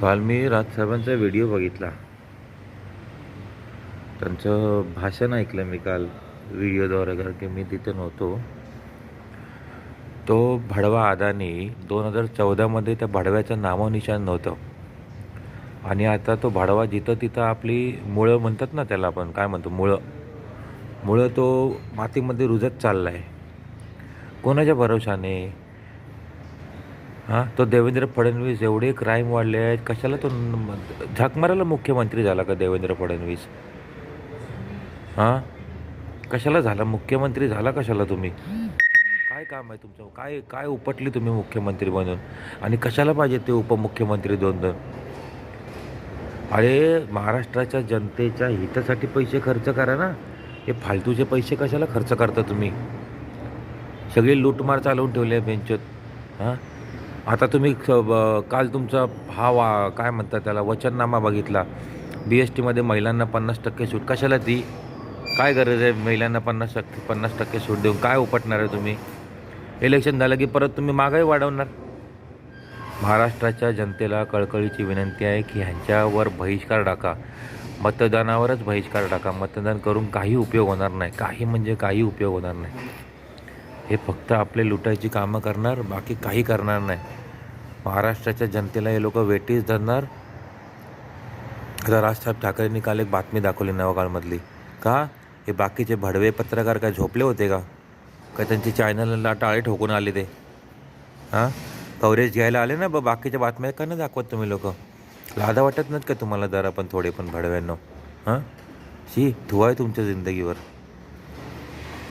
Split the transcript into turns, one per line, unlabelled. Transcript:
काल मी राजसाहेबांचा व्हिडिओ बघितला. त्यांचं भाषण ऐकलं मी काल व्हिडिओद्वारे, कारण की मी तिथे नव्हतो. तो भडवा अदानी 2014मध्ये त्या भडव्याचं नामोनिशाण नव्हतं. आणि आता तो भडवा जिथं तिथं आपली मुळं म्हणतात ना, त्याला आपण काय म्हणतो, मुळं तो मातीमध्ये रुजत चालला आहे. कोणाच्या भरोशाने? हां, तो देवेंद्र फडणवीस, एवढे क्राईम वाढले आहेत, कशाला तो झक मारायला मुख्यमंत्री झाला का देवेंद्र फडणवीस? हां, कशाला झाला मुख्यमंत्री झाला? कशाला तुम्ही? काय काम आहे तुमचं? काय काय उपटली तुम्ही मुख्यमंत्री बनून? आणि कशाला पाहिजे ते उपमुख्यमंत्री दोन दोन? अरे, महाराष्ट्राच्या जनतेच्या हितासाठी पैसे खर्च करा ना. हे फालतूचे पैसे कशाला खर्च करता तुम्ही? सगळी लूटमार चालवून ठेवली आहे बेंचत. हां, आता तुम्ही काल तुमचा काय म्हणतात त्याला, वचननामा बघितला. BSTमध्ये महिलांना 50% सूट. कशाला ती? काय गरज आहे महिलांना 50% सूट देऊन? काय उपटणार आहे तुम्ही? इलेक्शन झालं की परत तुम्ही महागाई वाढवणार. महाराष्ट्राच्या जनतेला कळकळीची विनंती आहे की ह्यांच्यावर बहिष्कार टाका. मतदानावरच बहिष्कार टाका. मतदान करून काही उपयोग होणार नाही. काही म्हणजे काही उपयोग होणार नाही. हे फक्त आपले लुटायची कामं करणार, बाकी काही करणार नाही. महाराष्ट्राच्या जनतेला हे लोक वेटीस धरणार. आता राजसाहेब ठाकरेंनी काल एक बातमी दाखवली नवाकाळमधली. का हे बाकीचे भडवे पत्रकार काय झोपले होते का? काय त्यांची चॅनलला टाळे ठोकून आले ते? हां, कव्हरेज घ्यायला आले ना. बाकीच्या बातम्या का नाही दाखवत तुम्ही लोक? लादा वाटत नाहीत का तुम्हाला जरा पण, थोडे पण भडव्यांनो? हां, शी धुवा आहे तुमच्या जिंदगीवर.